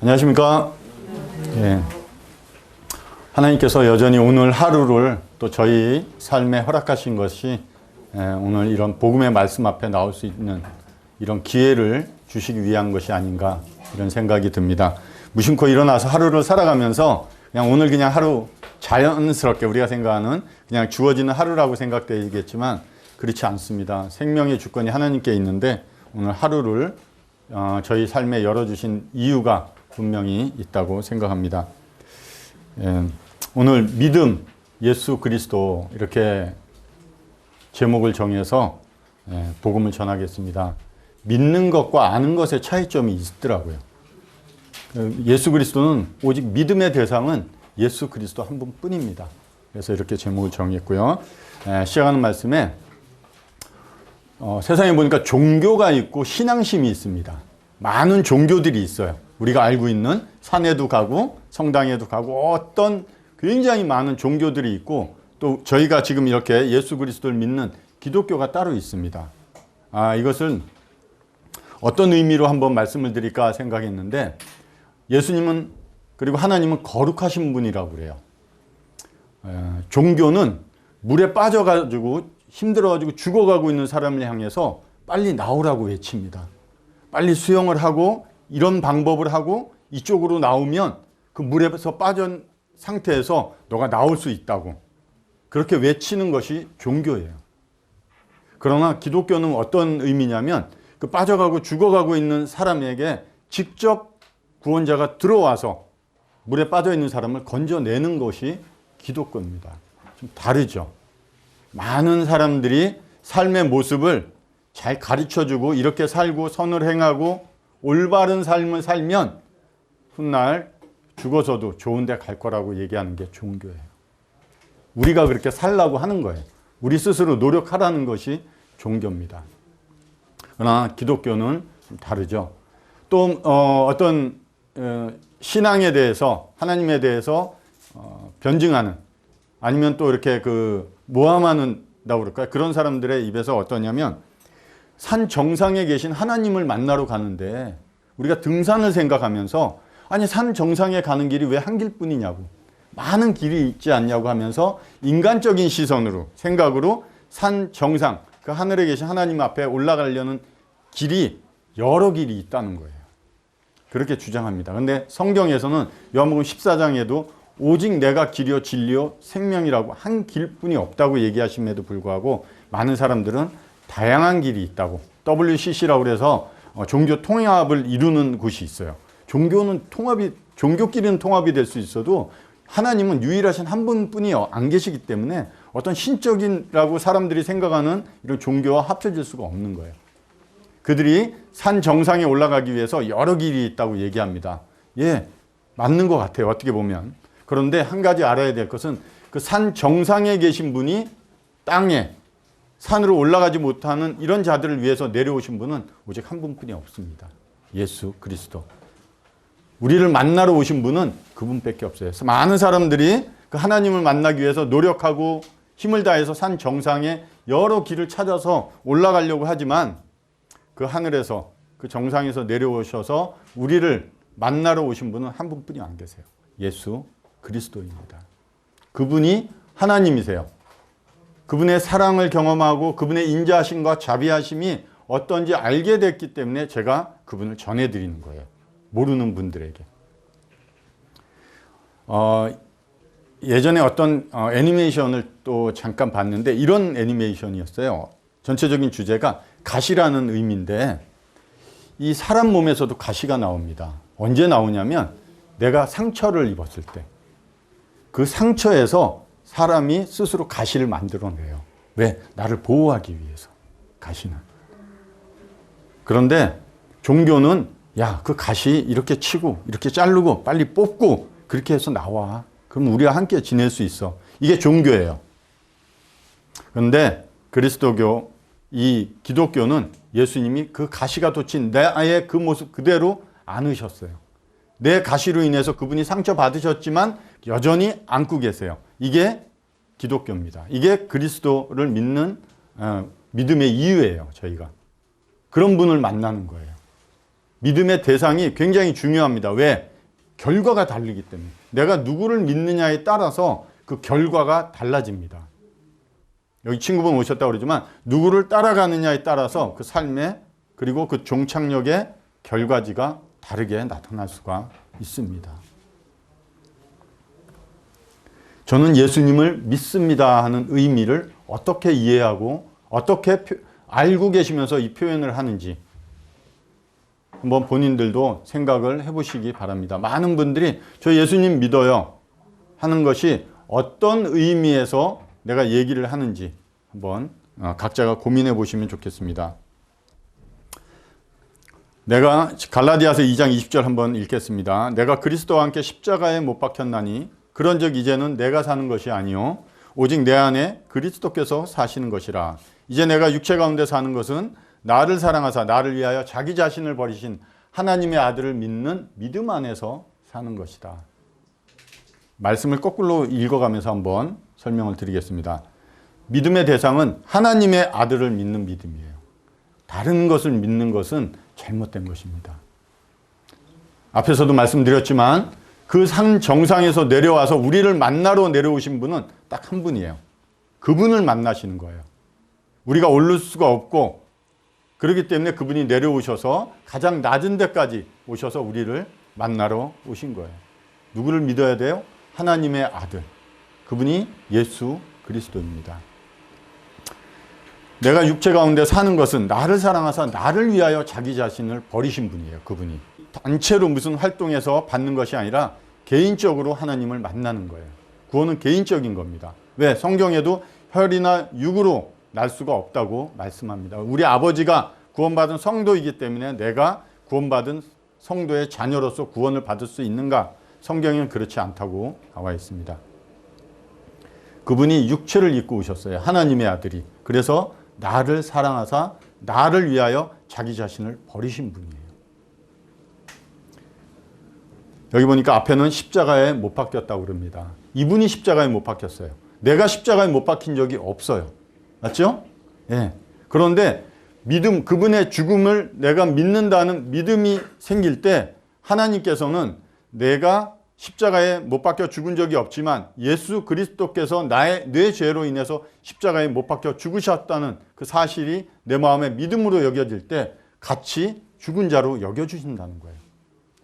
안녕하십니까? 예. 하나님께서 여전히 오늘 하루를 또 저희 삶에 허락하신 것이 오늘 이런 복음의 말씀 앞에 나올 수 있는 이런 기회를 주시기 위한 것이 아닌가 이런 생각이 듭니다. 무심코 일어나서 하루를 살아가면서 오늘 그냥 하루 자연스럽게 우리가 생각하는 그냥 주어지는 하루라고 생각되겠지만 그렇지 않습니다. 생명의 주권이 하나님께 있는데 오늘 하루를 저희 삶에 열어주신 이유가 분명히 있다고 생각합니다. 오늘 믿음, 예수 그리스도 이렇게 제목을 정해서 복음을 전하겠습니다. 믿는 것과 아는 것의 차이점이 있더라고요. 예수 그리스도는 오직 믿음의 대상은 예수 그리스도 한 분뿐입니다. 그래서 이렇게 제목을 정했고요. 시작하는 말씀에 세상에 보니까 종교가 있고 신앙심이 있습니다. 많은 종교들이 있어요. 우리가 알고 있는 산에도 가고 성당에도 가고 어떤 굉장히 많은 종교들이 있고 또 저희가 지금 이렇게 예수 그리스도를 믿는 기독교가 따로 있습니다. 이것은 어떤 의미로 한번 말씀을 드릴까 생각했는데 예수님은 그리고 하나님은 거룩하신 분이라고 그래요. 종교는 물에 빠져가지고 힘들어가지고 죽어가고 있는 사람을 향해서 빨리 나오라고 외칩니다. 빨리 수영을 하고 이런 방법을 하고 이쪽으로 나오면 그 물에서 빠진 상태에서 너가 나올 수 있다고 그렇게 외치는 것이 종교예요. 그러나 기독교는 어떤 의미냐면 그 빠져가고 죽어가고 있는 사람에게 직접 구원자가 들어와서 물에 빠져 있는 사람을 건져내는 것이 기독교입니다. 좀 다르죠. 많은 사람들이 삶의 모습을 잘 가르쳐주고 이렇게 살고 선을 행하고 올바른 삶을 살면 훗날 죽어서도 좋은 데 갈 거라고 얘기하는 게 종교예요. 우리가 그렇게 살라고 하는 거예요. 우리 스스로 노력하라는 것이 종교입니다. 그러나 기독교는 좀 다르죠. 또 어떤 신앙에 대해서 하나님에 대해서 변증하는 아니면 또 이렇게 모함하는다고 그럴까요? 그런 사람들의 입에서 어떠냐면 산 정상에 계신 하나님을 만나러 가는데 우리가 등산을 생각하면서 아니 산 정상에 가는 길이 왜 한 길뿐이냐고 많은 길이 있지 않냐고 하면서 인간적인 시선으로 생각으로 산 정상 그 하늘에 계신 하나님 앞에 올라가려는 길이 여러 길이 있다는 거예요. 그렇게 주장합니다. 그런데 성경에서는 요한복음 14장에도 오직 내가 길이요 진리요 생명이라고 한 길뿐이 없다고 얘기하심에도 불구하고 많은 사람들은 다양한 길이 있다고 WCC라고 그래서 종교 통합을 이루는 곳이 있어요. 종교끼리는 통합이 될 수 있어도 하나님은 유일하신 한 분뿐이 안 계시기 때문에 어떤 신적인라고 사람들이 생각하는 이런 종교와 합쳐질 수가 없는 거예요. 그들이 산 정상에 올라가기 위해서 여러 길이 있다고 얘기합니다. 맞는 것 같아요. 어떻게 보면. 그런데 한 가지 알아야 될 것은 그 산 정상에 계신 분이 땅에 산으로 올라가지 못하는 이런 자들을 위해서 내려오신 분은 오직 한 분뿐이 없습니다. 예수 그리스도. 우리를 만나러 오신 분은 그분밖에 없어요. 그래서 많은 사람들이 그 하나님을 만나기 위해서 노력하고 힘을 다해서 산 정상에 여러 길을 찾아서 올라가려고 하지만 그 하늘에서 그 정상에서 내려오셔서 우리를 만나러 오신 분은 한 분뿐이 안 계세요. 예수 그리스도입니다. 그분이 하나님이세요. 그분의 사랑을 경험하고 그분의 인자하심과 자비하심이 어떤지 알게 됐기 때문에 제가 그분을 전해드리는 거예요. 모르는 분들에게. 예전에 어떤 애니메이션을 또 잠깐 봤는데 이런 애니메이션이었어요. 전체적인 주제가 가시라는 의미인데 이 사람 몸에서도 가시가 나옵니다. 언제 나오냐면 내가 상처를 입었을 때 그 상처에서 사람이 스스로 가시를 만들어내요. 왜? 나를 보호하기 위해서. 가시는. 그런데 종교는 그 가시 이렇게 치고 이렇게 자르고 빨리 뽑고 그렇게 해서 나와. 그럼 우리가 함께 지낼 수 있어. 이게 종교예요. 그런데 그리스도교 이 기독교는 예수님이 그 가시가 돋친 나의 그 모습 그대로 안으셨어요. 내 가시로 인해서 그분이 상처받으셨지만 여전히 안고 계세요. 이게 기독교입니다. 이게 그리스도를 믿는 믿음의 이유예요. 저희가. 그런 분을 만나는 거예요. 믿음의 대상이 굉장히 중요합니다. 왜? 결과가 다르기 때문에. 내가 누구를 믿느냐에 따라서 그 결과가 달라집니다. 여기 친구분 오셨다고 그러지만 누구를 따라가느냐에 따라서 그 삶의 그리고 그 종착역의 결과지가 다르게 나타날 수가 있습니다. 저는 예수님을 믿습니다 하는 의미를 어떻게 이해하고 어떻게 알고 계시면서 이 표현을 하는지 한번 본인들도 생각을 해보시기 바랍니다. 많은 분들이 저 예수님 믿어요 하는 것이 어떤 의미에서 내가 얘기를 하는지 한번 각자가 고민해 보시면 좋겠습니다. 내가 갈라디아서 2장 20절 한번 읽겠습니다. 내가 그리스도와 함께 십자가에 못 박혔나니 그런즉 이제는 내가 사는 것이 아니요 오직 내 안에 그리스도께서 사시는 것이라. 이제 내가 육체 가운데 사는 것은 나를 사랑하사 나를 위하여 자기 자신을 버리신 하나님의 아들을 믿는 믿음 안에서 사는 것이다. 말씀을 거꾸로 읽어가면서 한번 설명을 드리겠습니다. 믿음의 대상은 하나님의 아들을 믿는 믿음이에요. 다른 것을 믿는 것은 잘못된 것입니다. 앞에서도 말씀드렸지만 그 산 정상에서 내려와서 우리를 만나러 내려오신 분은 딱 한 분이에요. 그분을 만나시는 거예요. 우리가 오를 수가 없고 그렇기 때문에 그분이 내려오셔서 가장 낮은 데까지 오셔서 우리를 만나러 오신 거예요. 누구를 믿어야 돼요? 하나님의 아들. 그분이 예수 그리스도입니다. 내가 육체 가운데 사는 것은 나를 사랑하사 나를 위하여 자기 자신을 버리신 분이에요. 그분이. 단체로 무슨 활동에서 받는 것이 아니라 개인적으로 하나님을 만나는 거예요. 구원은 개인적인 겁니다. 왜? 성경에도 혈이나 육으로 날 수가 없다고 말씀합니다. 우리 아버지가 구원받은 성도이기 때문에 내가 구원받은 성도의 자녀로서 구원을 받을 수 있는가? 성경에는 그렇지 않다고 나와 있습니다. 그분이 육체를 입고 오셨어요. 하나님의 아들이. 그래서 나를 사랑하사 나를 위하여 자기 자신을 버리신 분이에요. 여기 보니까 앞에는 십자가에 못 박혔다고 그럽니다. 이분이 십자가에 못 박혔어요. 내가 십자가에 못 박힌 적이 없어요. 맞죠? 예. 그런데 믿음, 그분의 죽음을 내가 믿는다는 믿음이 생길 때 하나님께서는 내가 십자가에 못 박혀 죽은 적이 없지만 예수 그리스도께서 내 죄로 인해서 십자가에 못 박혀 죽으셨다는 그 사실이 내 마음에 믿음으로 여겨질 때 같이 죽은 자로 여겨주신다는 거예요.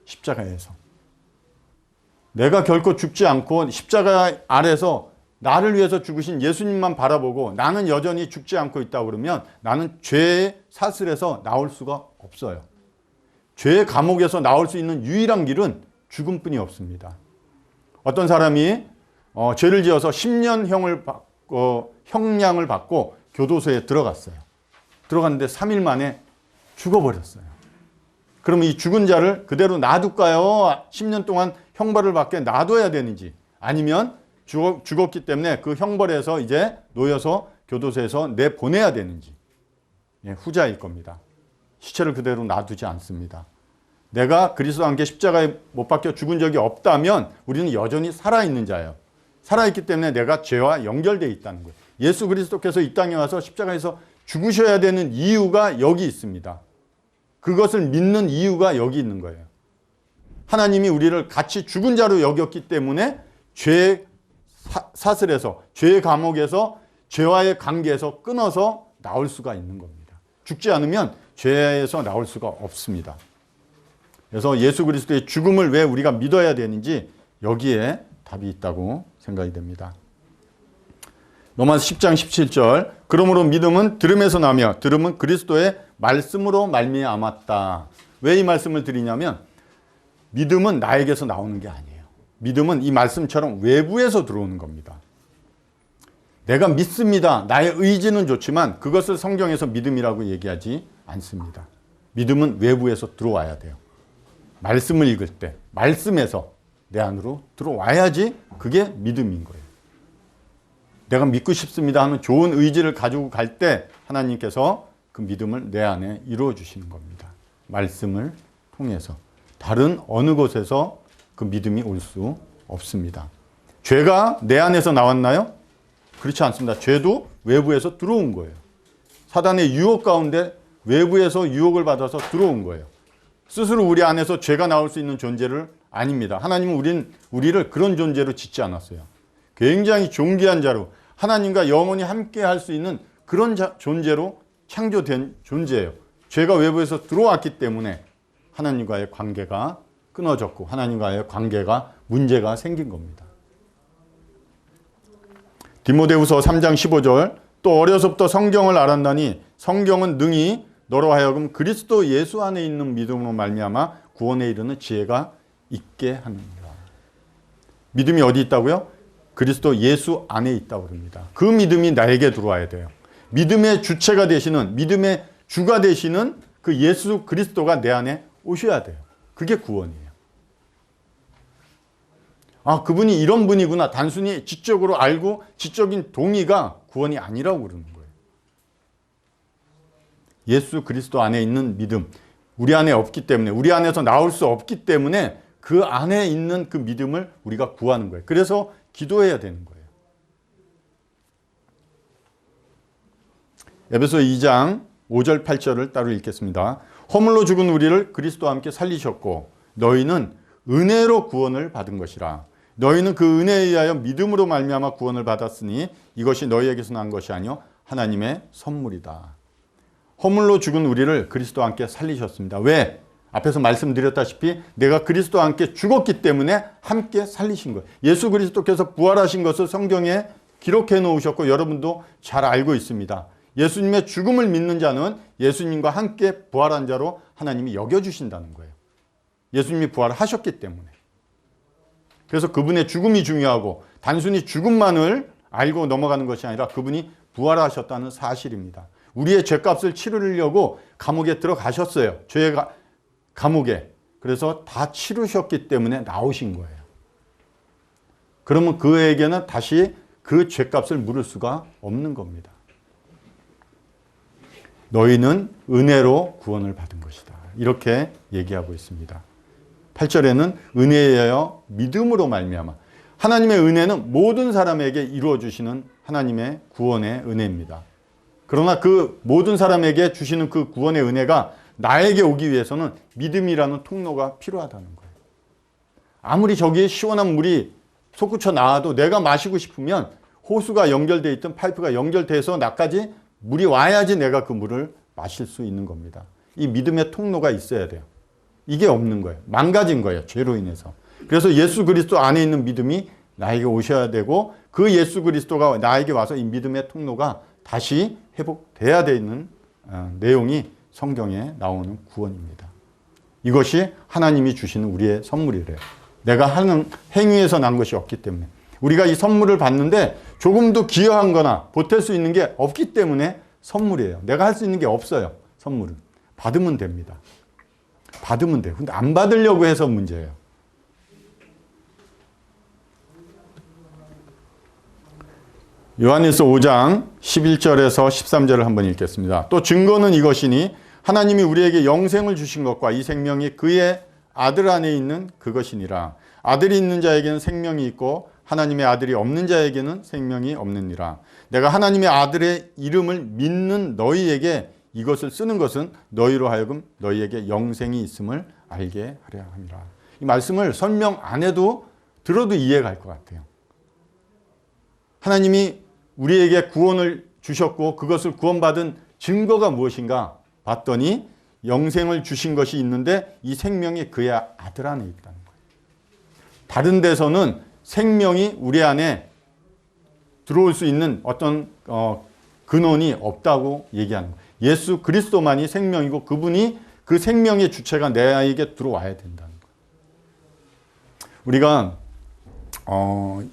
십자가에서. 내가 결코 죽지 않고 십자가 아래서 나를 위해서 죽으신 예수님만 바라보고 나는 여전히 죽지 않고 있다고 그러면 나는 죄의 사슬에서 나올 수가 없어요. 죄의 감옥에서 나올 수 있는 유일한 길은 죽음뿐이 없습니다. 어떤 사람이 죄를 지어서 10년 형량을 받고 교도소에 들어갔어요. 들어갔는데 3일 만에 죽어버렸어요. 그러면 이 죽은 자를 그대로 놔둘까요? 10년 동안 형벌을 받게 놔둬야 되는지, 아니면 죽었기 때문에 그 형벌에서 이제 놓여서 교도소에서 내보내야 되는지, 후자일 겁니다. 시체를 그대로 놔두지 않습니다. 내가 그리스도와 함께 십자가에 못 박혀 죽은 적이 없다면 우리는 여전히 살아있는 자예요. 살아있기 때문에 내가 죄와 연결되어 있다는 거예요. 예수 그리스도께서 이 땅에 와서 십자가에서 죽으셔야 되는 이유가 여기 있습니다. 그것을 믿는 이유가 여기 있는 거예요. 하나님이 우리를 같이 죽은 자로 여겼기 때문에 죄의 사슬에서, 죄의 감옥에서, 죄와의 관계에서 끊어서 나올 수가 있는 겁니다. 죽지 않으면 죄에서 나올 수가 없습니다. 그래서 예수 그리스도의 죽음을 왜 우리가 믿어야 되는지 여기에 답이 있다고 생각이 됩니다. 로마서 10장 17절, 그러므로 믿음은 들음에서 나며 들음은 그리스도의 말씀으로 말미암았다. 왜 이 말씀을 드리냐면 믿음은 나에게서 나오는 게 아니에요. 믿음은 이 말씀처럼 외부에서 들어오는 겁니다. 내가 믿습니다. 나의 의지는 좋지만 그것을 성경에서 믿음이라고 얘기하지 않습니다. 믿음은 외부에서 들어와야 돼요. 말씀을 읽을 때 말씀에서 내 안으로 들어와야지 그게 믿음인 거예요. 내가 믿고 싶습니다 하는 좋은 의지를 가지고 갈 때 하나님께서 그 믿음을 내 안에 이루어 주시는 겁니다. 말씀을 통해서. 다른 어느 곳에서 그 믿음이 올 수 없습니다. 죄가 내 안에서 나왔나요? 그렇지 않습니다. 죄도 외부에서 들어온 거예요. 사단의 유혹 가운데 외부에서 유혹을 받아서 들어온 거예요. 스스로 우리 안에서 죄가 나올 수 있는 존재를 아닙니다. 하나님은 우리를 그런 존재로 짓지 않았어요. 굉장히 존귀한 자로 하나님과 영원히 함께 할 수 있는 그런 존재로 창조된 존재예요. 죄가 외부에서 들어왔기 때문에 하나님과의 관계가 끊어졌고 하나님과의 관계가 문제가 생긴 겁니다. 디모데후서 3장 15절 또 어려서부터 성경을 알았나니 성경은 능히 너로 하여금 그리스도 예수 안에 있는 믿음으로 말미암아 구원에 이르는 지혜가 있게 하느니라. 믿음이 어디 있다고요? 그리스도 예수 안에 있다고 그럽니다. 그 믿음이 나에게 들어와야 돼요. 믿음의 주체가 되시는, 믿음의 주가 되시는 그 예수 그리스도가 내 안에 오셔야 돼요. 그게 구원이에요. 아, 그분이 이런 분이구나. 단순히 지적으로 알고 지적인 동의가 구원이 아니라고 그러는 거예요. 예수 그리스도 안에 있는 믿음, 우리 안에 없기 때문에, 우리 안에서 나올 수 없기 때문에 그 안에 있는 그 믿음을 우리가 구하는 거예요. 그래서 기도해야 되는 거예요. 에베소 2장 5절 8절을 따로 읽겠습니다. 허물로 죽은 우리를 그리스도와 함께 살리셨고 너희는 은혜로 구원을 받은 것이라. 너희는 그 은혜에 의하여 믿음으로 말미암아 구원을 받았으니 이것이 너희에게서 난 것이 아니요 하나님의 선물이다. 허물로 죽은 우리를 그리스도와 함께 살리셨습니다. 왜? 앞에서 말씀드렸다시피 내가 그리스도와 함께 죽었기 때문에 함께 살리신 거예요. 예수 그리스도께서 부활하신 것을 성경에 기록해 놓으셨고 여러분도 잘 알고 있습니다. 예수님의 죽음을 믿는 자는 예수님과 함께 부활한 자로 하나님이 여겨주신다는 거예요. 예수님이 부활하셨기 때문에. 그래서 그분의 죽음이 중요하고 단순히 죽음만을 알고 넘어가는 것이 아니라 그분이 부활하셨다는 사실입니다. 우리의 죄값을 치르려고 감옥에 들어가셨어요. 죄의 감옥에. 그래서 다 치르셨기 때문에 나오신 거예요. 그러면 그에게는 다시 그 죄값을 물을 수가 없는 겁니다. 너희는 은혜로 구원을 받은 것이다. 이렇게 얘기하고 있습니다. 8절에는 은혜에 의하여 믿음으로 말미암아. 하나님의 은혜는 모든 사람에게 이루어 주시는 하나님의 구원의 은혜입니다. 그러나 그 모든 사람에게 주시는 그 구원의 은혜가 나에게 오기 위해서는 믿음이라는 통로가 필요하다는 거예요. 아무리 저기에 시원한 물이 솟구쳐 나와도 내가 마시고 싶으면 호수가 연결되어 있든 파이프가 연결돼서 나까지 물이 와야지 내가 그 물을 마실 수 있는 겁니다. 이 믿음의 통로가 있어야 돼요. 이게 없는 거예요. 망가진 거예요. 죄로 인해서. 그래서 예수 그리스도 안에 있는 믿음이 나에게 오셔야 되고 그 예수 그리스도가 나에게 와서 이 믿음의 통로가 다시 회복돼야 되는 내용이 성경에 나오는 구원입니다. 이것이 하나님이 주시는 우리의 선물이래요. 내가 하는 행위에서 난 것이 없기 때문에. 우리가 이 선물을 받는데 조금도 기여한 거나 보탤 수 있는 게 없기 때문에 선물이에요. 내가 할 수 있는 게 없어요. 선물은. 받으면 됩니다. 받으면 돼요. 근데 안 받으려고 해서 문제예요. 요한일서 5장 11절에서 13절을 한번 읽겠습니다. 또 증거는 이것이니 하나님이 우리에게 영생을 주신 것과 이 생명이 그의 아들 안에 있는 그것이니라. 아들이 있는 자에게는 생명이 있고 하나님의 아들이 없는 자에게는 생명이 없느니라. 내가 하나님의 아들의 이름을 믿는 너희에게 이것을 쓰는 것은 너희로 하여금 너희에게 영생이 있음을 알게 하려 함이라. 이 말씀을 설명 안 해도 들어도 이해가 갈 것 같아요. 하나님이 우리에게 구원을 주셨고 그것을 구원받은 증거가 무엇인가 봤더니 영생을 주신 것이 있는데 이 생명이 그의 아들 안에 있다는 거예요. 다른 데서는 생명이 우리 안에 들어올 수 있는 어떤 근원이 없다고 얘기하는 거예요. 예수 그리스도만이 생명이고 그분이 그 생명의 주체가 내게 들어와야 된다는 거예요. 우리가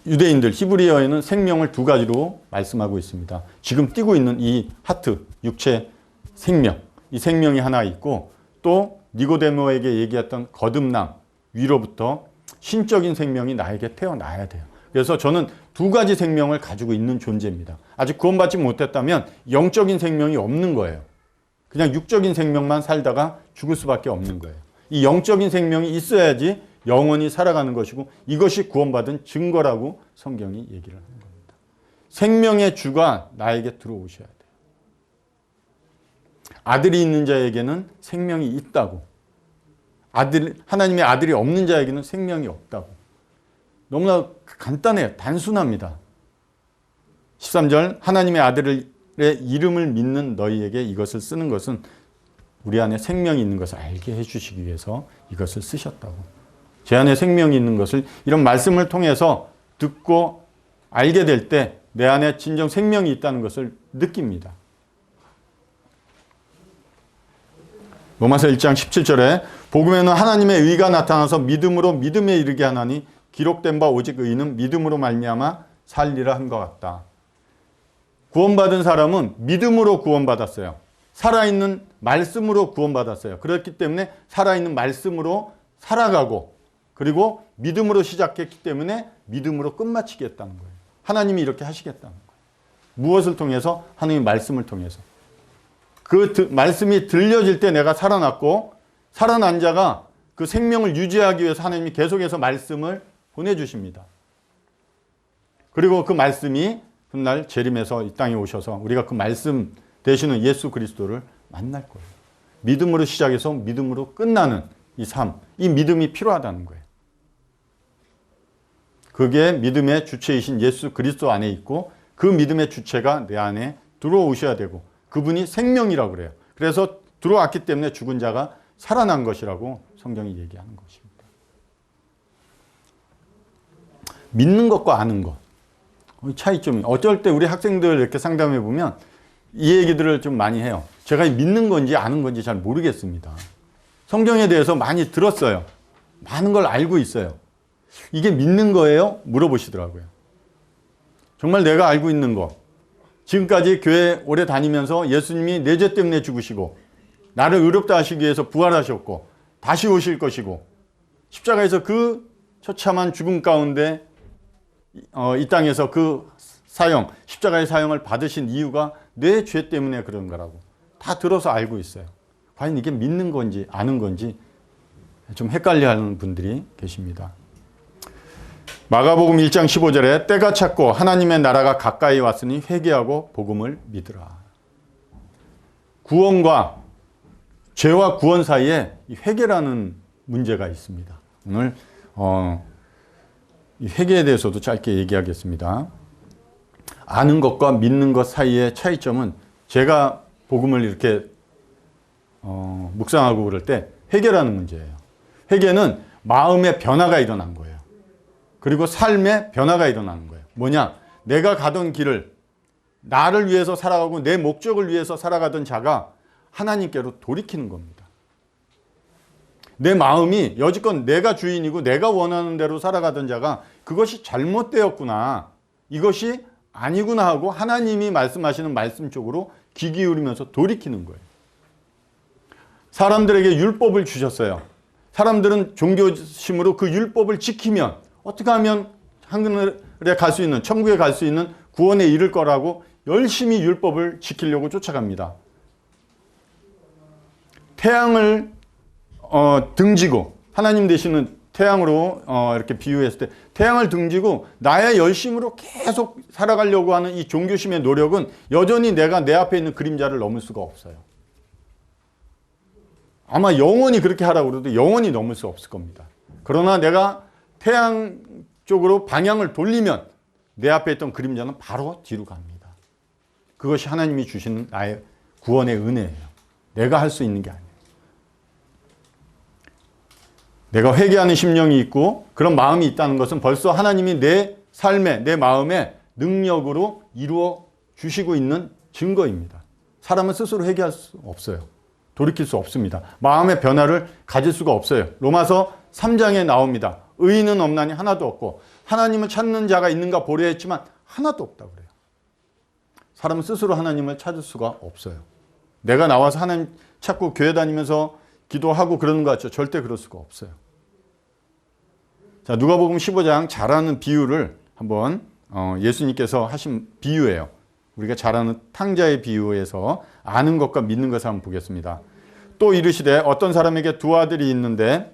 유대인들 히브리어에는 생명을 두 가지로 말씀하고 있습니다. 지금 띄고 있는 이 하트, 육체 생명, 이 생명이 하나 있고 또 니고데모에게 얘기했던 거듭남, 위로부터 신적인 생명이 나에게 태어나야 돼요. 그래서 저는 두 가지 생명을 가지고 있는 존재입니다. 아직 구원받지 못했다면 영적인 생명이 없는 거예요. 그냥 육적인 생명만 살다가 죽을 수밖에 없는 거예요. 이 영적인 생명이 있어야지 영원히 살아가는 것이고 이것이 구원받은 증거라고 성경이 얘기를 하는 겁니다. 생명의 주가 나에게 들어오셔야 돼요. 아들이 있는 자에게는 생명이 있다고. 하나님의 아들이 없는 자에게는 생명이 없다고. 너무나 간단해요. 단순합니다. 13절 하나님의 아들의 이름을 믿는 너희에게 이것을 쓰는 것은 우리 안에 생명이 있는 것을 알게 해주시기 위해서 이것을 쓰셨다고. 제 안에 생명이 있는 것을 이런 말씀을 통해서 듣고 알게 될 때 내 안에 진정 생명이 있다는 것을 느낍니다. 로마서 1장 17절에 복음에는 하나님의 의가 나타나서 믿음으로 믿음에 이르게 하나니 기록된 바 오직 의는 믿음으로 말미암아 살리라 한 것 같다. 구원받은 사람은 믿음으로 구원받았어요. 살아있는 말씀으로 구원받았어요. 그렇기 때문에 살아있는 말씀으로 살아가고 그리고 믿음으로 시작했기 때문에 믿음으로 끝마치겠다는 거예요. 하나님이 이렇게 하시겠다는 거예요. 무엇을 통해서? 하나님의 말씀을 통해서. 그 말씀이 들려질 때 내가 살아났고 살아난 자가 그 생명을 유지하기 위해서 하나님이 계속해서 말씀을 보내주십니다. 그리고 그 말씀이 훗날 재림해서 이 땅에 오셔서 우리가 그 말씀 되시는 예수 그리스도를 만날 거예요. 믿음으로 시작해서 믿음으로 끝나는 이 삶, 이 믿음이 필요하다는 거예요. 그게 믿음의 주체이신 예수 그리스도 안에 있고 그 믿음의 주체가 내 안에 들어오셔야 되고 그분이 생명이라고 그래요. 그래서 들어왔기 때문에 죽은 자가 살아난 것이라고 성경이 얘기하는 것입니다. 믿는 것과 아는 것. 차이점이. 어쩔 때 우리 학생들 이렇게 상담해 보면 이 얘기들을 좀 많이 해요. 제가 믿는 건지 아는 건지 잘 모르겠습니다. 성경에 대해서 많이 들었어요. 많은 걸 알고 있어요. 이게 믿는 거예요? 물어보시더라고요. 정말 내가 알고 있는 거. 지금까지 교회 오래 다니면서 예수님이 내 죄 때문에 죽으시고 나를 의롭다 하시기 위해서 부활하셨고 다시 오실 것이고 십자가에서 그 처참한 죽음 가운데 이 땅에서 그 사형, 십자가의 사형을 받으신 이유가 내 죄 때문에 그런 거라고 다 들어서 알고 있어요. 과연 이게 믿는 건지 아는 건지 좀 헷갈려하는 분들이 계십니다. 마가복음 1장 15절에 때가 찼고 하나님의 나라가 가까이 왔으니 회개하고 복음을 믿으라. 구원과 죄와 구원 사이에 이 회개라는 문제가 있습니다. 오늘 이 회개에 대해서도 짧게 얘기하겠습니다. 아는 것과 믿는 것 사이의 차이점은 제가 복음을 이렇게 묵상하고 그럴 때 회개라는 문제예요. 회개는 마음의 변화가 일어난 거예요. 그리고 삶의 변화가 일어나는 거예요. 뭐냐? 내가 가던 길을 나를 위해서 살아가고 내 목적을 위해서 살아가던 자가 하나님께로 돌이키는 겁니다. 내 마음이 여지껏 내가 주인이고 내가 원하는 대로 살아가던 자가 그것이 잘못되었구나, 이것이 아니구나 하고 하나님이 말씀하시는 말씀 쪽으로 귀 기울이면서 돌이키는 거예요. 사람들에게 율법을 주셨어요. 사람들은 종교심으로 그 율법을 지키면 어떻게 하면 하늘에 갈 수 있는, 천국에 갈 수 있는 구원에 이를 거라고 열심히 율법을 지키려고 쫓아갑니다. 태양을 등지고, 하나님 되시는 태양으로 이렇게 비유했을 때 태양을 등지고 나의 열심으로 계속 살아가려고 하는 이 종교심의 노력은 여전히 내가 내 앞에 있는 그림자를 넘을 수가 없어요. 아마 영원히 그렇게 하라고 그래도 영원히 넘을 수 없을 겁니다. 그러나 내가 태양 쪽으로 방향을 돌리면 내 앞에 있던 그림자는 바로 뒤로 갑니다. 그것이 하나님이 주시는 나의 구원의 은혜예요. 내가 할 수 있는 게 아니에요. 내가 회개하는 심령이 있고 그런 마음이 있다는 것은 벌써 하나님이 내 삶에, 내 마음에 능력으로 이루어 주시고 있는 증거입니다. 사람은 스스로 회개할 수 없어요. 돌이킬 수 없습니다. 마음의 변화를 가질 수가 없어요. 로마서 3장에 나옵니다. 의인은 없나니 하나도 없고 하나님을 찾는 자가 있는가 보려 했지만 하나도 없다고 그래요. 사람은 스스로 하나님을 찾을 수가 없어요. 내가 나와서 하나님 찾고 교회 다니면서 기도하고 그러는 것 같죠? 절대 그럴 수가 없어요. 자, 누가복음 15장 잘하는 비유를 한번 예수님께서 하신 비유예요. 우리가 잘 아는 탕자의 비유에서 아는 것과 믿는 것을 한번 보겠습니다. 또 이르시되 어떤 사람에게 두 아들이 있는데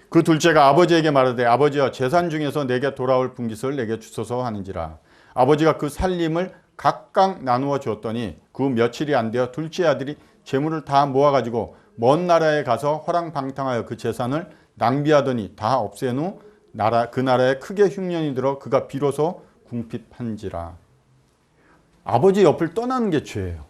그 둘째가 아버지에게 말하되 아버지여 재산 중에서 내게 돌아올 분깃을 내게 주소서 하는지라. 아버지가 그 살림을 각각 나누어 주었더니 그 며칠이 안 되어 둘째 아들이 재물을 다 모아가지고 먼 나라에 가서 허랑방탕하여 그 재산을 낭비하더니 다 없앤 후 그 나라에 크게 흉년이 들어 그가 비로소 궁핍한지라. 아버지 옆을 떠나는 게 죄예요.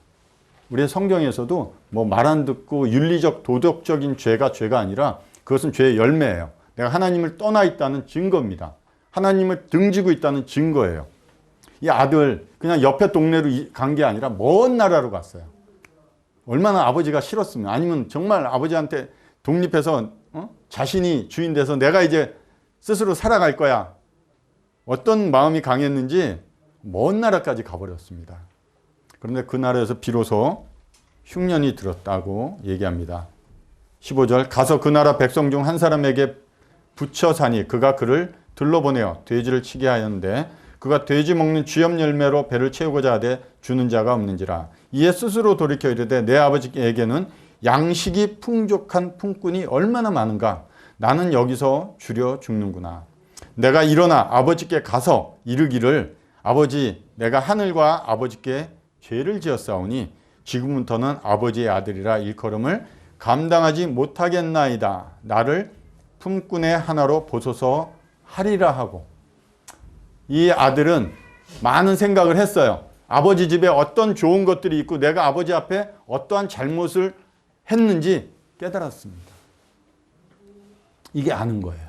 우리의 성경에서도 뭐 말 안 듣고 윤리적 도덕적인 죄가 아니라 그것은 죄의 열매예요. 내가 하나님을 떠나 있다는 증거입니다. 하나님을 등지고 있다는 증거예요. 이 아들 그냥 옆에 동네로 간 게 아니라 먼 나라로 갔어요. 얼마나 아버지가 싫었으면, 아니면 정말 아버지한테 독립해서 자신이 주인 돼서 내가 이제 스스로 살아갈 거야. 어떤 마음이 강했는지 먼 나라까지 가버렸습니다. 그런데 그 나라에서 비로소 흉년이 들었다고 얘기합니다. 15절, 가서 그 나라 백성 중 한 사람에게 붙여 사니 그가 그를 들러보내어 돼지를 치게 하였는데 그가 돼지 먹는 쥐염 열매로 배를 채우고자 하되 주는 자가 없는지라. 이에 스스로 돌이켜 이르되 내 아버지에게는 양식이 풍족한 품꾼이 얼마나 많은가. 나는 여기서 주려 죽는구나. 내가 일어나 아버지께 가서 이르기를 아버지, 내가 하늘과 아버지께 죄를 지었사오니 지금부터는 아버지의 아들이라 일컬음을 감당하지 못하겠나이다. 나를 품꾼의 하나로 보소서 하리라 하고. 이 아들은 많은 생각을 했어요. 아버지 집에 어떤 좋은 것들이 있고 내가 아버지 앞에 어떠한 잘못을 했는지 깨달았습니다. 이게 아는 거예요.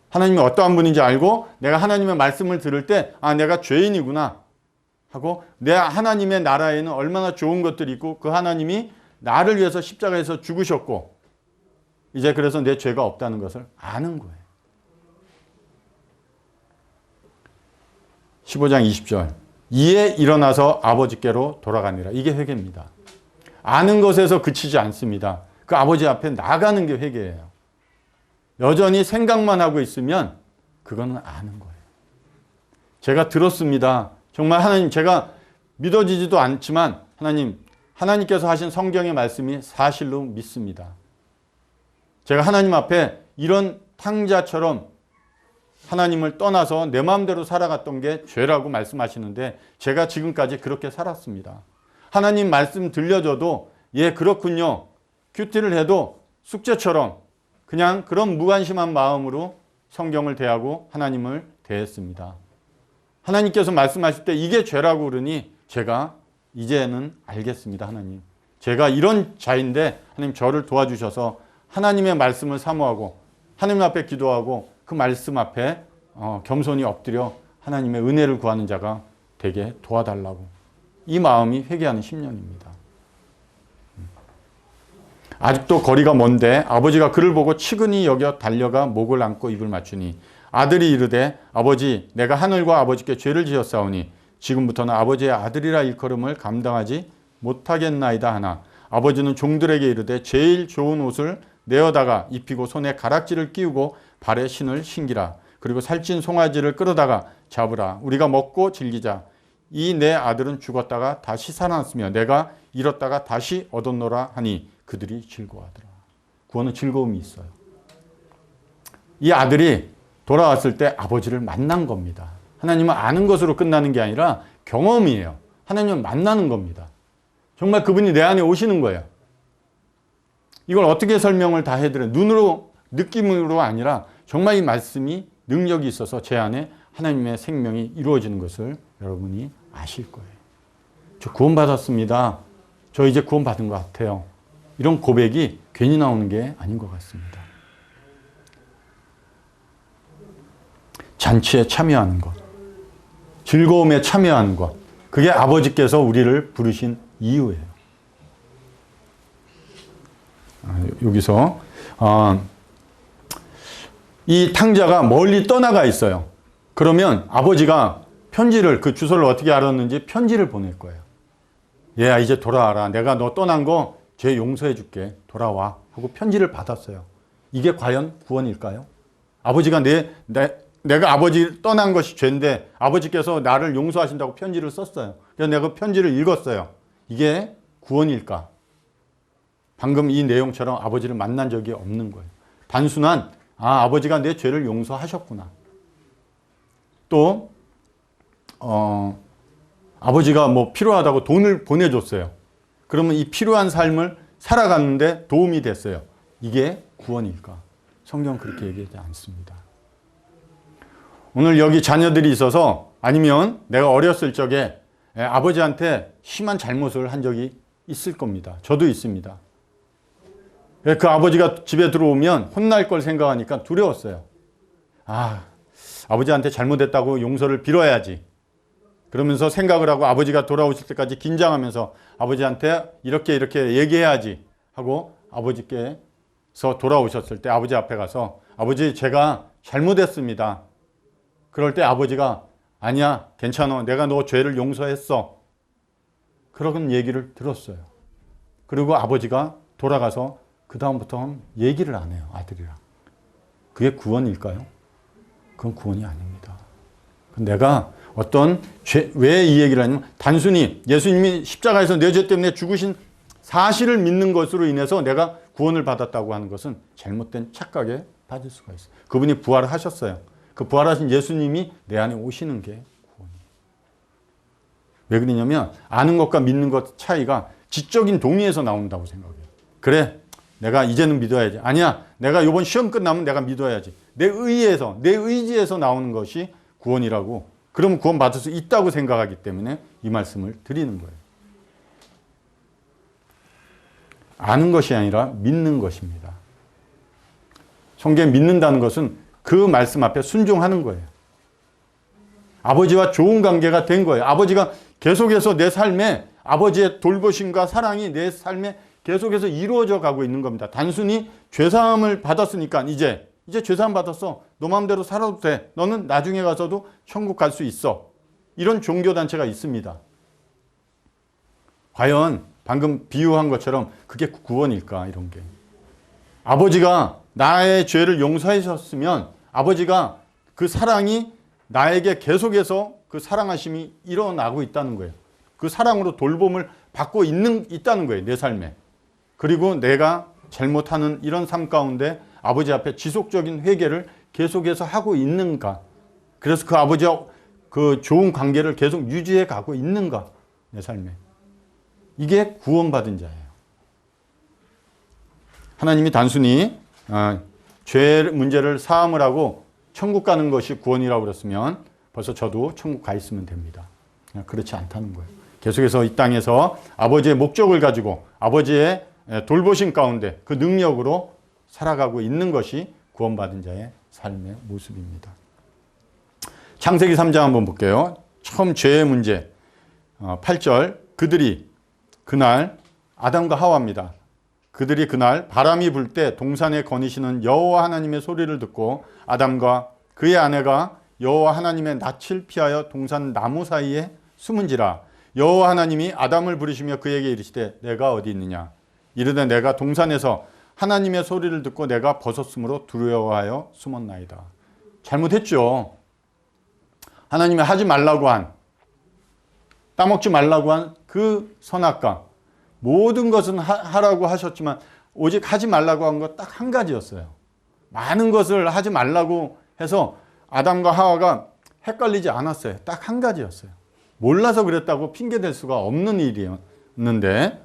하나님이 어떠한 분인지 알고 내가 하나님의 말씀을 들을 때 내가 죄인이구나 하고, 내 하나님의 나라에는 얼마나 좋은 것들이 있고 그 하나님이 나를 위해서 십자가에서 죽으셨고 이제 그래서 내 죄가 없다는 것을 아는 거예요. 15장 20절, 이에 일어나서 아버지께로 돌아가니라. 이게 회개입니다. 아는 것에서 그치지 않습니다. 그 아버지 앞에 나가는 게 회개예요. 여전히 생각만 하고 있으면 그거는 아는 거예요. 제가 들었습니다. 정말 하나님, 제가 믿어지지도 않지만 하나님께서 하신 성경의 말씀이 사실로 믿습니다. 제가 하나님 앞에 이런 탕자처럼 하나님을 떠나서 내 마음대로 살아갔던 게 죄라고 말씀하시는데 제가 지금까지 그렇게 살았습니다. 하나님 말씀 들려줘도 예 그렇군요, 큐티를 해도 숙제처럼 그냥 그런 무관심한 마음으로 성경을 대하고 하나님을 대했습니다. 하나님께서 말씀하실 때 이게 죄라고 그러니 제가 이제는 알겠습니다. 하나님, 제가 이런 자인데 하나님 저를 도와주셔서 하나님의 말씀을 사모하고 하나님 앞에 기도하고 그 말씀 앞에 겸손히 엎드려 하나님의 은혜를 구하는 자가 되게 도와달라고. 이 마음이 회개하는 10년입니다. 아직도 거리가 먼데 아버지가 그를 보고 치근히 여겨 달려가 목을 안고 입을 맞추니 아들이 이르되 아버지, 내가 하늘과 아버지께 죄를 지었사오니 지금부터는 아버지의 아들이라 일컬음을 감당하지 못하겠나이다 하나 아버지는 종들에게 이르되 제일 좋은 옷을 내어다가 입히고 손에 가락지를 끼우고 발에 신을 신기라. 그리고 살찐 송아지를 끌어다가 잡으라. 우리가 먹고 즐기자. 이 내 아들은 죽었다가 다시 살아났으며 내가 잃었다가 다시 얻었노라 하니 그들이 즐거워하더라. 구원은 즐거움이 있어요. 이 아들이 돌아왔을 때 아버지를 만난 겁니다. 하나님은 아는 것으로 끝나는 게 아니라 경험이에요. 하나님은 만나는 겁니다. 정말 그분이 내 안에 오시는 거예요. 이걸 어떻게 설명을 다 해드려요? 눈으로, 느낌으로 아니라 정말 이 말씀이 능력이 있어서 제 안에 하나님의 생명이 이루어지는 것을 여러분이 아실 거예요. 저 구원받았습니다. 저 이제 구원받은 것 같아요. 이런 고백이 괜히 나오는 게 아닌 것 같습니다. 잔치에 참여하는 것, 즐거움에 참여하는 것, 그게 아버지께서 우리를 부르신 이유예요. 여기서 이 탕자가 멀리 떠나가 있어요. 그러면 아버지가 편지를, 그 주소를 어떻게 알았는지 편지를 보낼 거예요. 얘야 이제 돌아와라. 내가 너 떠난 거 죄 용서해 줄게. 돌아와. 하고 편지를 받았어요. 이게 과연 구원일까요? 아버지가 내가 아버지 떠난 것이 죄인데 아버지께서 나를 용서하신다고 편지를 썼어요. 그래서 내가 그 편지를 읽었어요. 이게 구원일까? 방금 이 내용처럼 아버지를 만난 적이 없는 거예요. 단순한 아버지가 내 죄를 용서하셨구나. 또 아버지가 뭐 필요하다고 돈을 보내줬어요. 그러면 이 필요한 삶을 살아가는데 도움이 됐어요. 이게 구원일까? 성경은 그렇게 얘기하지 않습니다. 오늘 여기 자녀들이 있어서 아니면 내가 어렸을 적에 아버지한테 심한 잘못을 한 적이 있을 겁니다. 저도 있습니다. 그 아버지가 집에 들어오면 혼날 걸 생각하니까 두려웠어요. 아버지한테 잘못했다고 용서를 빌어야지. 그러면서 생각을 하고 아버지가 돌아오실 때까지 긴장하면서 아버지한테 이렇게 얘기해야지 하고 아버지께서 돌아오셨을 때 아버지 앞에 가서 아버지 제가 잘못했습니다. 그럴 때 아버지가 아니야 괜찮아 내가 너 죄를 용서했어. 그런 얘기를 들었어요. 그리고 아버지가 돌아가서 그 다음부터는 얘기를 안 해요. 아들이랑. 그게 구원일까요? 그건 구원이 아닙니다. 내가 어떤 죄, 왜 이 얘기를 하냐면 단순히 예수님이 십자가에서 내 죄 때문에 죽으신 사실을 믿는 것으로 인해서 내가 구원을 받았다고 하는 것은 잘못된 착각에 빠질 수가 있어요. 그분이 부활을 하셨어요. 그 부활하신 예수님이 내 안에 오시는 게 구원이에요. 왜 그러냐면 아는 것과 믿는 것 차이가 지적인 동의에서 나온다고 생각해요. 그래 내가 이제는 믿어야지. 아니야 내가 이번 시험 끝나면 내가 믿어야지. 내 의에서 내 의지에서 나오는 것이 구원이라고. 그러면 구원 받을 수 있다고 생각하기 때문에 이 말씀을 드리는 거예요. 아는 것이 아니라 믿는 것입니다. 성경에 믿는다는 것은 그 말씀 앞에 순종하는 거예요. 아버지와 좋은 관계가 된 거예요. 아버지가 계속해서 내 삶에 아버지의 돌보심과 사랑이 내 삶에 계속해서 이루어져 가고 있는 겁니다. 단순히 죄사함을 받았으니까 이제 죄사함 받았어. 너 마음대로 살아도 돼. 너는 나중에 가서도 천국 갈 수 있어. 이런 종교단체가 있습니다. 과연 방금 비유한 것처럼 그게 구원일까? 이런 게. 아버지가 나의 죄를 용서하셨으면 아버지가 그 사랑이 나에게 계속해서 그 사랑하심이 일어나고 있다는 거예요. 그 사랑으로 돌봄을 받고 있다는 거예요. 내 삶에. 그리고 내가 잘못하는 이런 삶 가운데 아버지 앞에 지속적인 회개를 계속해서 하고 있는가. 그래서 그 아버지와 그 좋은 관계를 계속 유지해 가고 있는가. 내 삶에. 이게 구원받은 자예요. 하나님이 단순히 죄 문제를 사함을 하고 천국 가는 것이 구원이라고 그랬으면 벌써 저도 천국 가 있으면 됩니다. 그렇지 않다는 거예요. 계속해서 이 땅에서 아버지의 목적을 가지고 아버지의 돌보심 가운데 그 능력으로 살아가고 있는 것이 구원받은 자의 삶의 모습입니다. 창세기 3장 한번 볼게요. 처음 죄의 문제 8절 그들이 그날 아담과 하와입니다. 그들이 그날 바람이 불 때 동산에 거니시는 여호와 하나님의 소리를 듣고 아담과 그의 아내가 여호와 하나님의 낯을 피하여 동산 나무 사이에 숨은지라. 여호와 하나님이 아담을 부르시며 그에게 이르시되 내가 어디 있느냐. 이르되 내가 동산에서 하나님의 소리를 듣고 내가 벗었으므로 두려워하여 숨었나이다. 잘못했죠. 하나님이 하지 말라고 한, 따먹지 말라고 한 그 선악과 모든 것은 하라고 하셨지만 오직 하지 말라고 한 것 딱 한 가지였어요. 많은 것을 하지 말라고 해서 아담과 하와가 헷갈리지 않았어요. 딱 한 가지였어요. 몰라서 그랬다고 핑계댈 수가 없는 일이었는데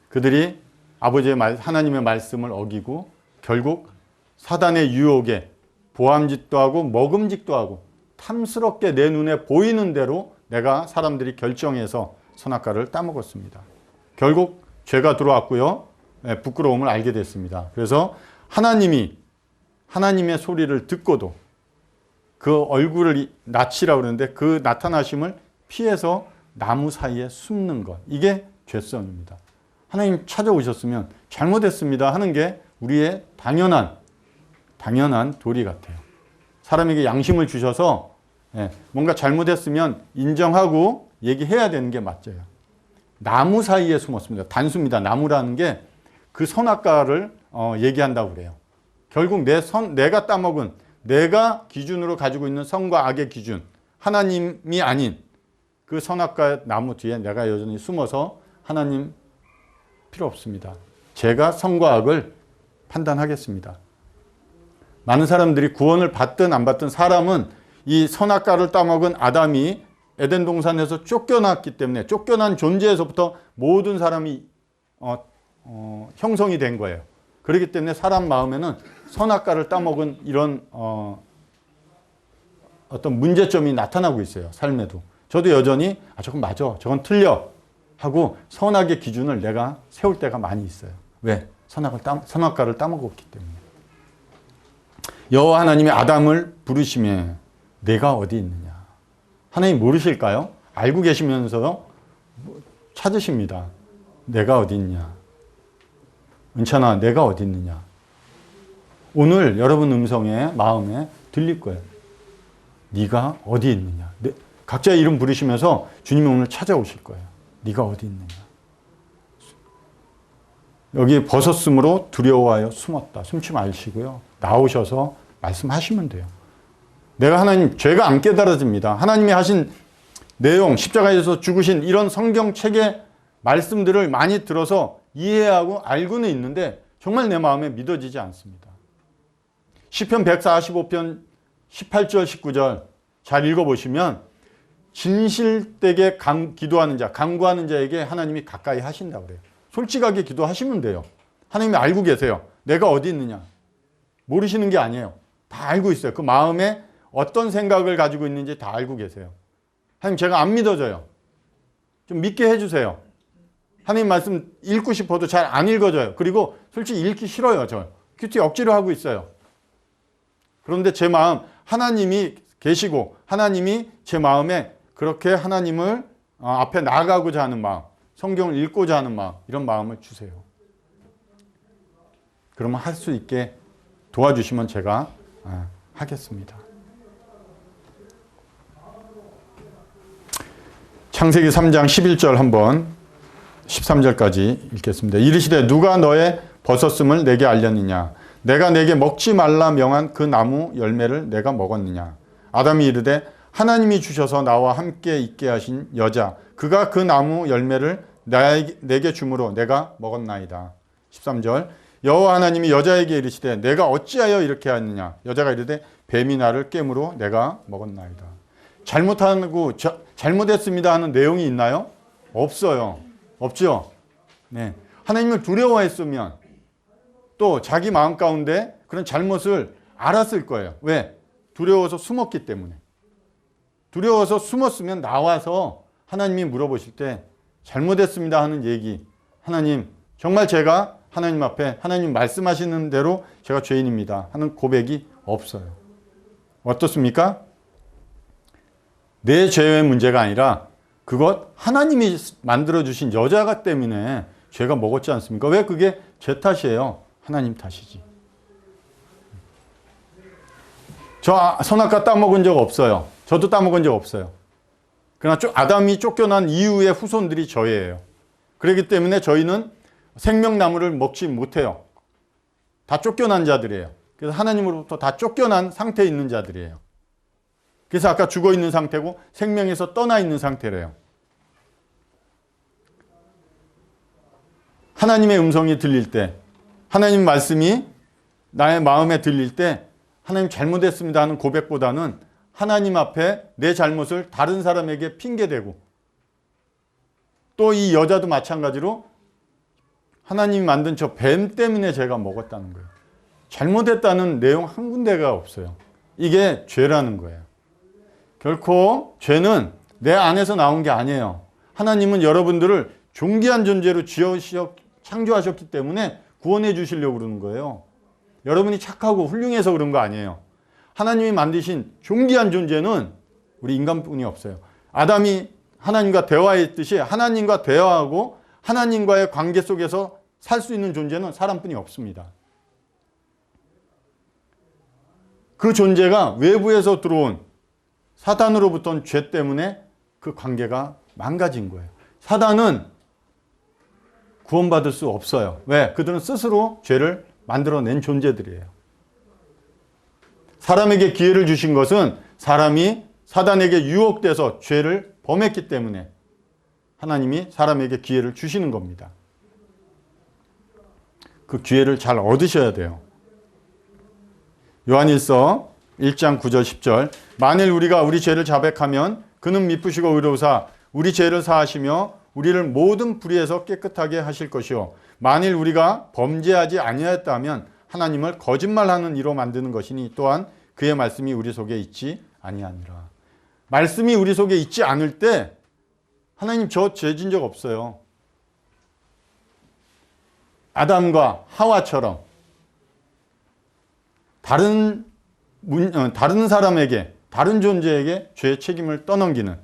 그들이 아버지의 하나님의 말씀을 어기고 결국 사단의 유혹에 보암짓도 하고 먹음직도 하고 탐스럽게 내 눈에 보이는 대로 내가 사람들이 결정해서 선악과를 따먹었습니다. 결국 죄가 들어왔고요. 부끄러움을 알게 됐습니다. 그래서 하나님이 하나님의 소리를 듣고도 그 얼굴을 낯이라고 그러는데 그 나타나심을 피해서 나무 사이에 숨는 것. 이게 죄성입니다. 하나님 찾아오셨으면 잘못했습니다 하는 게 우리의 당연한 도리 같아요. 사람에게 양심을 주셔서 뭔가 잘못했으면 인정하고 얘기해야 되는 게 맞죠. 나무 사이에 숨었습니다. 단수입니다. 나무라는 게 그 선악과를 얘기한다고 그래요. 결국 내가 따먹은 내가 기준으로 가지고 있는 선과 악의 기준, 하나님이 아닌 그 선악과 나무 뒤에 내가 여전히 숨어서 하나님 필요 없습니다. 제가 선과 악을 판단하겠습니다. 많은 사람들이 구원을 받든 안 받든 사람은 이 선악과를 따먹은 아담이 에덴 동산에서 쫓겨났기 때문에 쫓겨난 존재에서부터 모든 사람이 형성이 된 거예요. 그렇기 때문에 사람 마음에는 선악과를 따먹은 이런 어떤 문제점이 나타나고 있어요. 삶에도. 저도 여전히 저건 맞아, 저건 틀려 하고 선악의 기준을 내가 세울 때가 많이 있어요. 왜? 선악과를 따먹었기 때문에. 여호와 하나님이 아담을 부르시며 내가 어디 있느냐. 하나님 모르실까요? 알고 계시면서 찾으십니다. 내가 어디 있냐. 은찬아, 내가 어디 있느냐. 오늘 여러분 음성에 마음에 들릴 거예요. 네가 어디 있느냐. 각자의 이름 부르시면서 주님이 오늘 찾아오실 거예요. 네가 어디 있느냐. 여기 벗었으므로 두려워하여 숨었다. 숨지 마시고요. 나오셔서 말씀하시면 돼요. 내가 하나님, 죄가 안 깨달아집니다. 하나님이 하신 내용, 십자가에서 죽으신 이런 성경책의 말씀들을 많이 들어서 이해하고 알고는 있는데 정말 내 마음에 믿어지지 않습니다. 시편 145편 18절 19절 잘 읽어보시면 진실되게 기도하는 자, 간구하는 자에게 하나님이 가까이 하신다고 그래요. 솔직하게 기도하시면 돼요. 하나님이 알고 계세요. 내가 어디 있느냐. 모르시는 게 아니에요. 다 알고 있어요. 그 마음에 어떤 생각을 가지고 있는지 다 알고 계세요. 하나님, 제가 안 믿어져요. 좀 믿게 해주세요. 하나님 말씀 읽고 싶어도 잘 안 읽어져요. 그리고 솔직히 읽기 싫어요. 저 큐티 억지로 하고 있어요. 그런데 제 마음, 하나님이 계시고 하나님이 제 마음에 그렇게 하나님을 앞에 나아가고자 하는 마음, 성경을 읽고자 하는 마음, 이런 마음을 주세요. 그러면 할 수 있게 도와주시면 제가 하겠습니다. 창세기 3장 11절 한번 13절까지 읽겠습니다. 이르시되 누가 너의 벗었음을 내게 알렸느냐. 내가 내게 먹지 말라 명한 그 나무 열매를 내가 먹었느냐. 아담이 이르되 하나님이 주셔서 나와 함께 있게 하신 여자 그가 그 나무 열매를 내게 주므로 내가 먹었나이다. 13절 여호와 하나님이 여자에게 이르시되 내가 어찌하여 이렇게 하느냐. 여자가 이르되 뱀이 나를 깨므로 내가 먹었나이다. 잘못했습니다 하는 내용이 있나요? 없어요. 없죠? 네. 하나님을 두려워했으면 또 자기 마음 가운데 그런 잘못을 알았을 거예요. 왜? 두려워서 숨었기 때문에. 두려워서 숨었으면 나와서 하나님이 물어보실 때 잘못했습니다 하는 얘기. 하나님, 정말 제가 하나님 앞에 하나님 말씀하시는 대로 제가 죄인입니다 하는 고백이 없어요. 어떻습니까? 내 죄의 문제가 아니라 그것 하나님이 만들어주신 여자가 때문에 죄가 먹었지 않습니까? 왜 그게 제 탓이에요? 하나님 탓이지. 저 선악과 따먹은 적 없어요. 저도 따먹은 적 없어요. 그러나 아담이 쫓겨난 이후의 후손들이 저예요. 그렇기 때문에 저희는 생명나무를 먹지 못해요. 다 쫓겨난 자들이에요. 그래서 하나님으로부터 다 쫓겨난 상태에 있는 자들이에요. 그래서 아까 죽어 있는 상태고 생명에서 떠나 있는 상태래요. 하나님의 음성이 들릴 때, 하나님 말씀이 나의 마음에 들릴 때 하나님 잘못했습니다 하는 고백보다는 하나님 앞에 내 잘못을 다른 사람에게 핑계대고 또 이 여자도 마찬가지로 하나님이 만든 저 뱀 때문에 제가 먹었다는 거예요. 잘못했다는 내용 한 군데가 없어요. 이게 죄라는 거예요. 결코 죄는 내 안에서 나온 게 아니에요. 하나님은 여러분들을 존귀한 존재로 창조하셨기 때문에 구원해 주시려고 그러는 거예요. 여러분이 착하고 훌륭해서 그런 거 아니에요. 하나님이 만드신 존귀한 존재는 우리 인간뿐이 없어요. 아담이 하나님과 대화했듯이 하나님과 대화하고 하나님과의 관계 속에서 살 수 있는 존재는 사람뿐이 없습니다. 그 존재가 외부에서 들어온 사단으로부터 죄 때문에 그 관계가 망가진 거예요. 사단은 구원받을 수 없어요. 왜? 그들은 스스로 죄를 만들어낸 존재들이에요. 사람에게 기회를 주신 것은 사람이 사단에게 유혹돼서 죄를 범했기 때문에 하나님이 사람에게 기회를 주시는 겁니다. 그 기회를 잘 얻으셔야 돼요. 요한일서 1장 9절 10절 만일 우리가 우리 죄를 자백하면 그는 미쁘시고 의로우사 우리 죄를 사하시며 우리를 모든 불의에서 깨끗하게 하실 것이요 만일 우리가 범죄하지 아니하였다면 하나님을 거짓말하는 이로 만드는 것이니 또한 그의 말씀이 우리 속에 있지 아니하니라. 말씀이 우리 속에 있지 않을 때 하나님 저 죄 진 적 없어요. 아담과 하와처럼 다른 사람에게, 다른 존재에게 죄의 책임을 떠넘기는.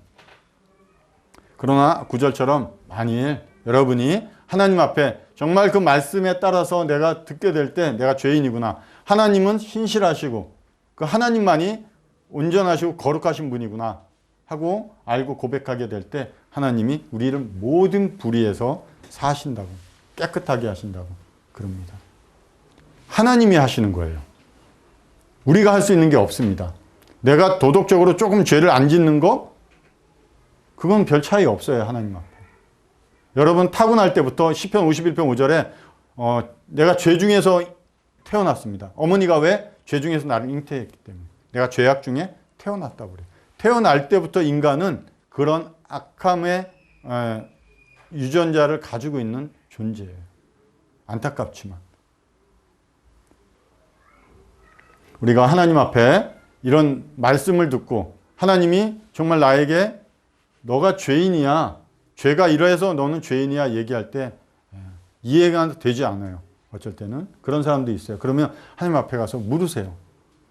그러나 9절처럼 만일 여러분이 하나님 앞에 정말 그 말씀에 따라서 내가 듣게 될 때 내가 죄인이구나. 하나님은 신실하시고 그 하나님만이 온전하시고 거룩하신 분이구나 하고 알고 고백하게 될 때 하나님이 우리를 모든 불의에서 사하신다고, 깨끗하게 하신다고 그럽니다. 하나님이 하시는 거예요. 우리가 할 수 있는 게 없습니다. 내가 도덕적으로 조금 죄를 안 짓는 거, 그건 별 차이 없어요. 하나님 앞에. 여러분 타고날 때부터 시편 51편 5절에 내가 죄 중에서 태어났습니다. 어머니가 왜? 죄 중에서 나를 잉태했기 때문에. 내가 죄악 중에 태어났다고 그래요. 태어날 때부터 인간은 그런 악함의 유전자를 가지고 있는 존재예요. 안타깝지만. 우리가 하나님 앞에 이런 말씀을 듣고 하나님이 정말 나에게 너가 죄인이야, 죄가 이러해서 너는 죄인이야 얘기할 때 이해가 되지 않아요. 어쩔 때는 그런 사람도 있어요. 그러면 하나님 앞에 가서 물으세요.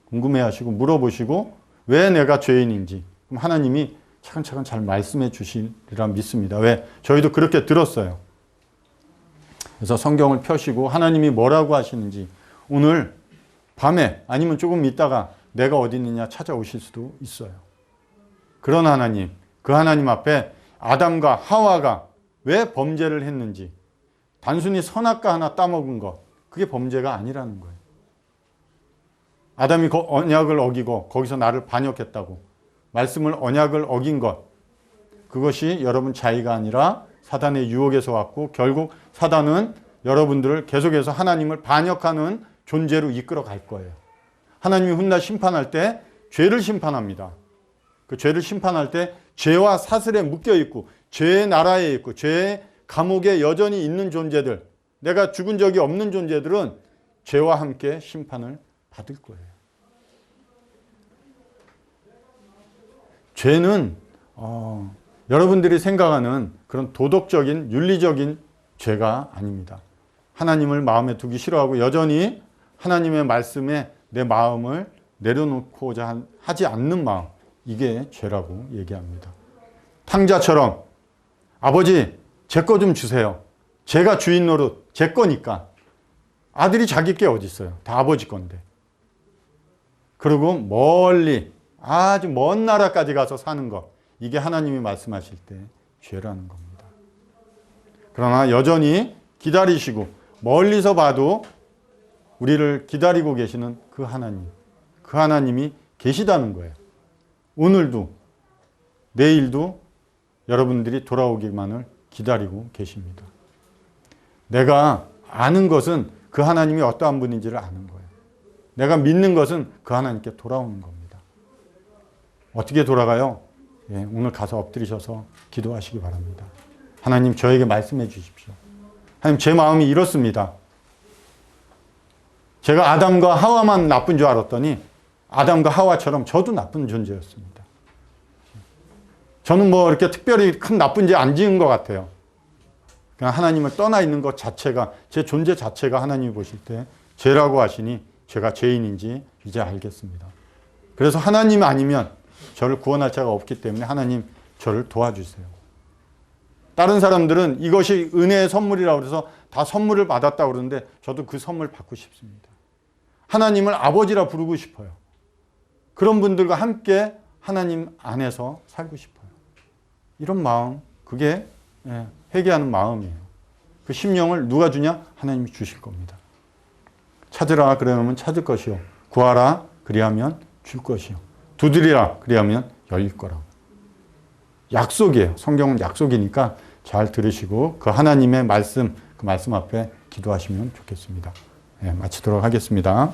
궁금해하시고 물어보시고 왜 내가 죄인인지. 그럼 하나님이 차근차근 잘 말씀해 주시리라 믿습니다. 왜? 저희도 그렇게 들었어요. 그래서 성경을 펴시고 하나님이 뭐라고 하시는지 오늘 밤에 아니면 조금 있다가 내가 어디 있느냐 찾아오실 수도 있어요. 그런 하나님, 그 하나님 앞에 아담과 하와가 왜 범죄를 했는지, 단순히 선악과 하나 따먹은 것, 그게 범죄가 아니라는 거예요. 아담이 언약을 어기고 거기서 나를 반역했다고, 말씀을 언약을 어긴 것, 그것이 여러분 자의가 아니라 사단의 유혹에서 왔고 결국 사단은 여러분들을 계속해서 하나님을 반역하는 존재로 이끌어 갈 거예요. 하나님이 훗날 심판할 때 죄를 심판합니다. 그 죄를 심판할 때 죄와 사슬에 묶여 있고 죄의 나라에 있고 죄의 감옥에 여전히 있는 존재들, 내가 죽은 적이 없는 존재들은 죄와 함께 심판을 받을 거예요. 죄는 여러분들이 생각하는 그런 도덕적인 윤리적인 죄가 아닙니다. 하나님을 마음에 두기 싫어하고 여전히 하나님의 말씀에 내 마음을 내려놓고자 하지 않는 마음, 이게 죄라고 얘기합니다. 탕자처럼 아버지 제 거 좀 주세요. 제가 주인 노릇, 제 거니까. 아들이 자기 게 어디 있어요? 다 아버지 건데. 그리고 멀리 아주 먼 나라까지 가서 사는 것, 이게 하나님이 말씀하실 때 죄라는 겁니다. 그러나 여전히 기다리시고 멀리서 봐도 우리를 기다리고 계시는 그 하나님, 그 하나님이 계시다는 거예요. 오늘도 내일도 여러분들이 돌아오기만을 기다리고 계십니다. 내가 아는 것은 그 하나님이 어떠한 분인지를 아는 거예요. 내가 믿는 것은 그 하나님께 돌아오는 겁니다. 어떻게 돌아가요? 오늘 가서 엎드리셔서 기도하시기 바랍니다. 하나님 저에게 말씀해 주십시오. 하나님 제 마음이 이렇습니다. 제가 아담과 하와만 나쁜 줄 알았더니 아담과 하와처럼 저도 나쁜 존재였습니다. 저는 뭐 이렇게 특별히 큰 나쁜 죄 안 지은 것 같아요. 그냥 하나님을 떠나 있는 것 자체가, 제 존재 자체가 하나님이 보실 때 죄라고 하시니 제가 죄인인지 이제 알겠습니다. 그래서 하나님 아니면 저를 구원할 자가 없기 때문에 하나님 저를 도와주세요. 다른 사람들은 이것이 은혜의 선물이라고 그래서 다 선물을 받았다고 그러는데 저도 그 선물 받고 싶습니다. 하나님을 아버지라 부르고 싶어요. 그런 분들과 함께 하나님 안에서 살고 싶어요. 이런 마음, 그게 회개하는 마음이에요. 그 심령을 누가 주냐? 하나님이 주실 겁니다. 찾으라 그러면 찾을 것이요, 구하라 그리하면 줄 것이요, 두드리라 그리하면 열릴 거라고. 약속이에요. 성경은 약속이니까 잘 들으시고 그 하나님의 말씀, 그 말씀 앞에 기도하시면 좋겠습니다. 마치도록 하겠습니다.